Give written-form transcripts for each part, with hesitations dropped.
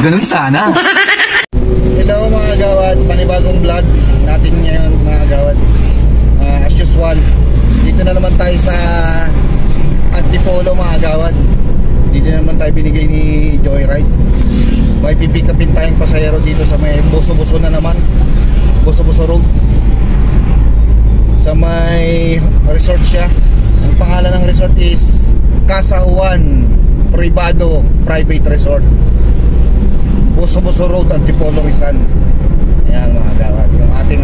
Ganun sana. Hello mga agawad, panibagong vlog natin ngayon mga agawad. As usual, dito na naman tayo sa Antipolo mga agawad. Dito na naman tayo binigay ni Joyride. May pipick upin tayong pasahero dito sa may Boso-Boso na naman, Boso-Boso Road. Sa may resort siya. Ang pangalan ng resort is Casa Juan Privado Private Resort, Boso-Boso Road, Antipolo, Rizal. Ayan mga agawad, yung ating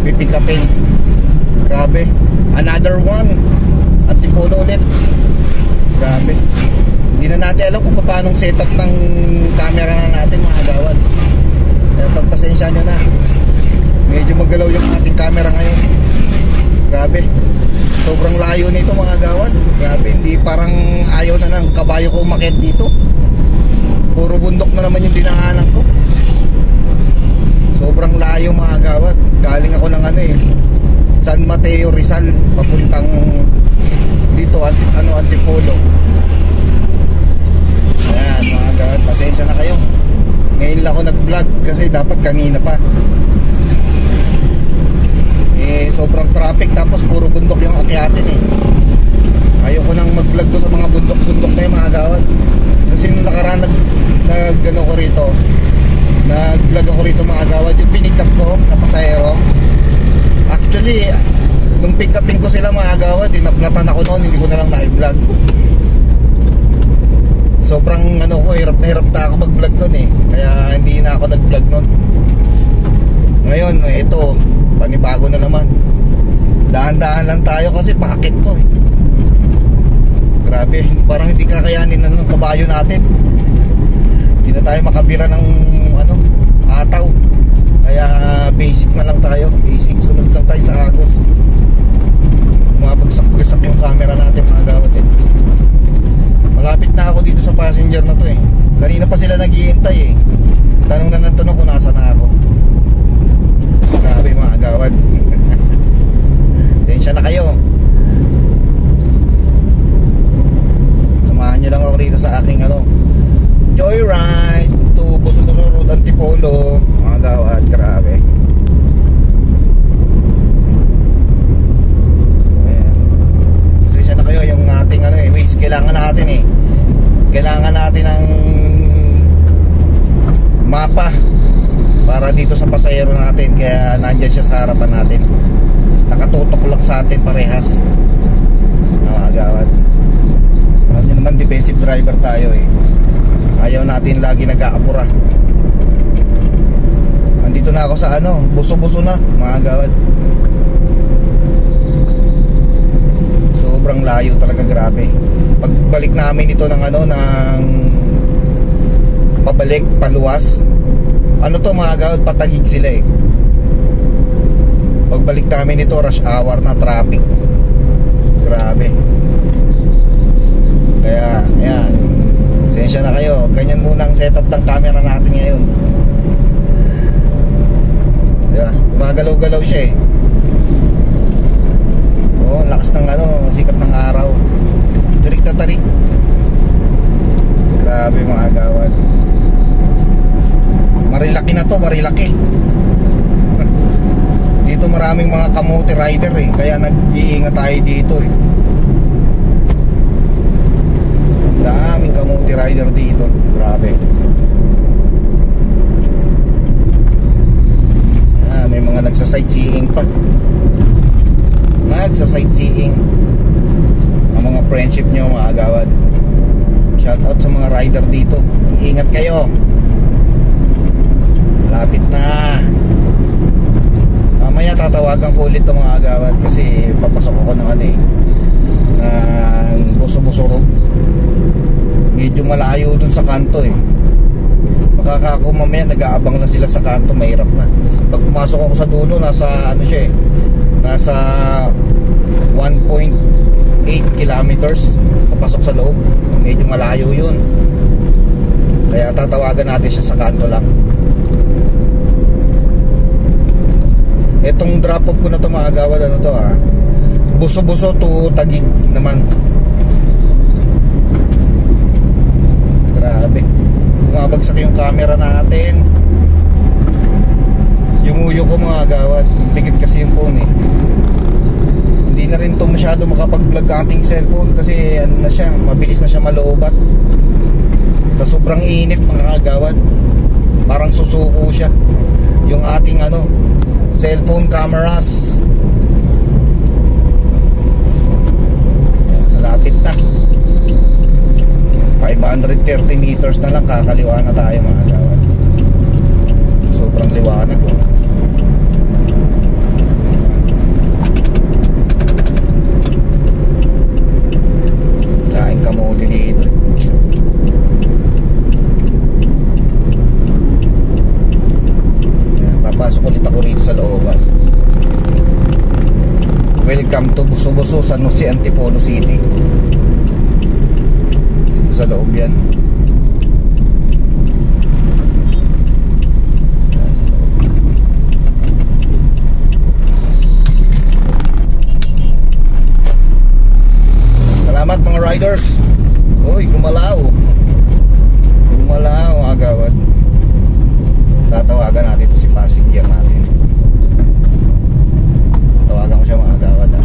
pipick upin. Grabe, another one, Antipolo ulit. Grabe, hindi na natin alam kung paano setup ng camera na natin mga agawad. Kaya pagpasensya nyo na, medyo magalaw yung ating camera ngayon. Grabe, sobrang layo nito mga agawad. Grabe, hindi parang ayaw na ng kabayo ko umakyat dito. Puro bundok na naman yung dinaanan ko. Sobrang layo mga agawad. Galing ako ng San Mateo, Rizal, papuntang dito Antipolo. Ayan mga agawad, pasensya na kayo. Ngayon lang ako nag-vlog kasi dapat kanina pa. Sobrang traffic, tapos puro bundok yung akyatin Ayoko nang mag-vlog doon sa mga bundok-bundok na yung mga agawad. Kasi nung nakaraan nag-vlog ako rito mga agawad, yung pinick up ko na pasahero. Actually, nung pick upin ko sila mga agawad, naplatan ako noon, hindi ko na lang na-vlog. Sobrang hirap na hirap na ako mag-vlog doon kaya hindi na ako nag-vlog noon. Ngayon, ito, panibago na naman. Dahan-dahan lang tayo kasi paakit to Grabe, parang hindi kakayanin na ng kabayo natin. Hindi na tayo makabira ng ataw. Kaya basic na lang tayo. Basic, sunod lang tayo sa agos. Mabagsak-bagsak yung camera natin mga agawad Malapit na ako dito sa passenger na to Kanina pa sila naghihintay Tanong na ng tanong kung nasa na ako. Grabe mga agawad. Tensya na kayo. Samahan nyo lang ako rito sa aking Joyride to Boso-Boso Road, Antipolo mga agawad. Grabe. Ayan. Tensya na kayo. Yung ating ways, kailangan natin kailangan natin ng mapa para dito sa pasahero natin, kaya nandyan siya sa harapan natin. Nakatutok lang sa atin parehas mga agawad. Marami naman defensive driver tayo Ayaw natin lagi nag-aapura. Andito na ako sa Boso-Boso na mga agawad. Sobrang layo talaga, grabe. Pagbalik namin ito ng pabalik, paluwas, to mga agawad, patagig sila Pagbalik namin ito, rush hour na, traffic. Grabe. Kaya, ayan, pasensya na kayo. Ganyan muna ang setup ng camera natin ngayon. Diba? Magalaw-galaw siya lakas ng sikat ng araw. Tarik na tarik. Grabe mga agawad. Marilaki na to, marilaki. Dito maraming mga kamote rider kaya nag-iingat tayo dito Daming kamote rider dito. Grabe. May mga nagsa-sightseeing pa. Nagsa-sightseeing. Ang mga friendship nyo mga agawad. Shout out sa mga rider dito. Ingat kayo. Lapit na. Mamaya tatawagan ko ulit mga agawad kasi papasok ako ng ng Boso-Boso Road. Medyo malayo dun sa kanto Baka ako mamaya nag-aabang na sila sa kanto, mahirap na. Pag pumasok ako sa dulo, nasa nasa 1.8 kilometers papasok sa loob. Medyo malayo yun. Kaya tatawagan natin siya sa kanto lang. Etong drop off ko na to mga agawad, Boso-Boso to Taguig naman. Grabe. Bumabagsak yung camera natin. Yung uyo ko mga agawad, pikit kasi yung phone eh. Hindi na rin to masyado makapag-vlog ating cellphone kasi ano na siya, mabilis na siya maloobat. Sa sobrang init mga agawad, parang susuko siya yung ating ano, cellphone cameras. Malapit na, 530 meters na lang, kakaliwa na tayo mga agawad. Sobrang liwanag. Daing kamote dito. Papasok ulit ako rito sa looban. Welcome to Buso-Buso, San Jose, Antipolo City. Dito sa loob yan. Salamat mga riders. Uy, gumalaw. Gumalaw agawad. Tatawagan natin ito si passenger natin. Tawagan ko siya mga agawad ha.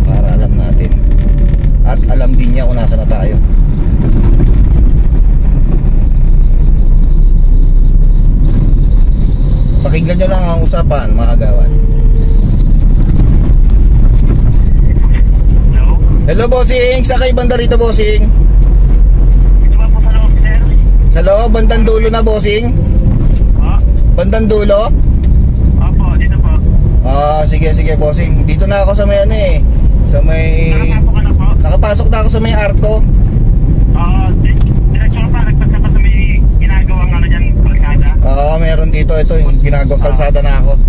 Para alam natin. At alam din niya kung nasa na tayo. Pakinggan nyo lang ang usapan mga agawad. Hello bossing, sakay banda rito bossing. Ito ba po sa loob, sir? Sa loob, bandang dulo na bossing. Bandang dulo? Opo, dito po. Sige sige bossing. Dito na ako sa may ano eh. Sa may... Nakapasok ka na po? Nakapasok na ako sa may Arco. Diretso ka pa, nagpasa pa sa may ginagawang ano dyan, kalsada? Meron dito. Ito yung ginagawang kalsada na ako.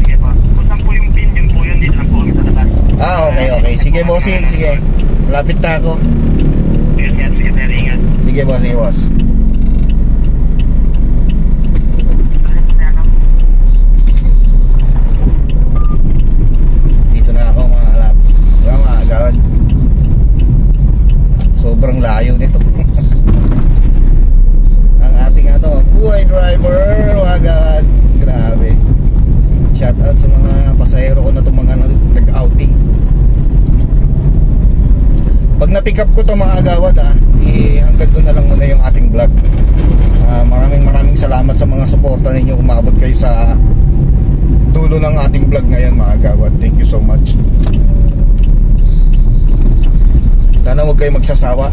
Sige po. Kung saan po yung pin, yun po yun, dito lang po kami sa labas. Okay. Sige bossing, sige. Malapit na ako. Sige sir, ingat. Sige boss, sige boss. Dito na ako mga agawad. Sobrang layo nito. Ang ating buhay driver, mga agawad. Grabe. Shout out sa mga pasahero ko na itong mga nag-outing. Pag na-pick up ko to mga agawad hanggang doon na lang muna yung ating vlog. Maraming salamat sa mga suporta ninyo. Umabot kayo sa dulo ng ating vlog ngayon mga agawad. Thank you so much. Sana huwag kayo magsasawa.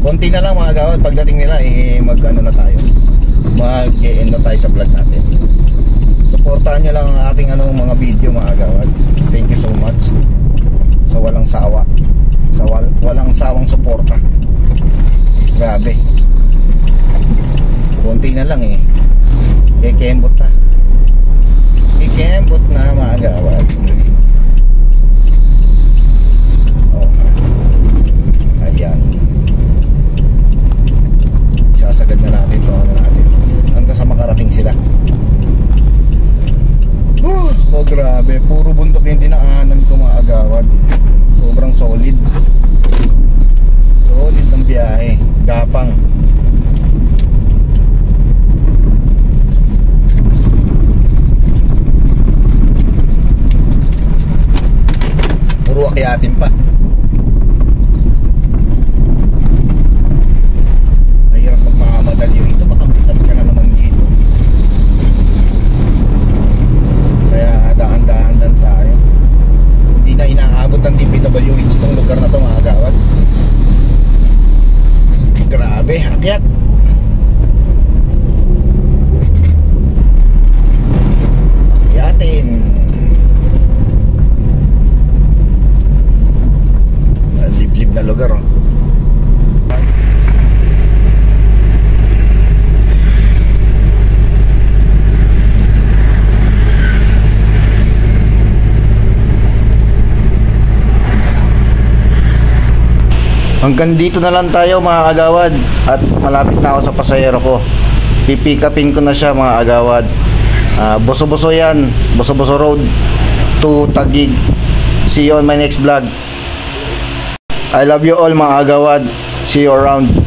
Konti na lang mga agawad. Pagdating nila mag-ano na tayo, mag-e-end na tayo sa vlog natin. Suportahan nyo lang ang ating mga video mga agawad. Thank you so much sa walang sawa, sa walang sawang suporta. Grabe. Konti na lang kekembot na. Kekembot na mga agawad. Ayan. Sasagad na natin ito natin hanggang sa makarating sila. Grabe, puro bundok yung dinaanan ko mga agawad. Sobrang solid. Solid ng biyahe. Gapang. Puro akyatin pa. Mahirap magmakamadali rito. Makamutap ka na naman dito. Kaya dahan-dahan lang tayo. Hindi na inaabot ng DPWH itong lugar na ito mga agawad. Grabe, akyat. Akyatin. Liblib na lugar Hanggang dito na lang tayo mga agawad. At malapit na ako sa pasahero ko. Pipikapin ko na siya mga agawad. Buso-buso yan, Buso-Buso Road to Taguig, See you on my next vlog. I love you all mga agawad. See you around.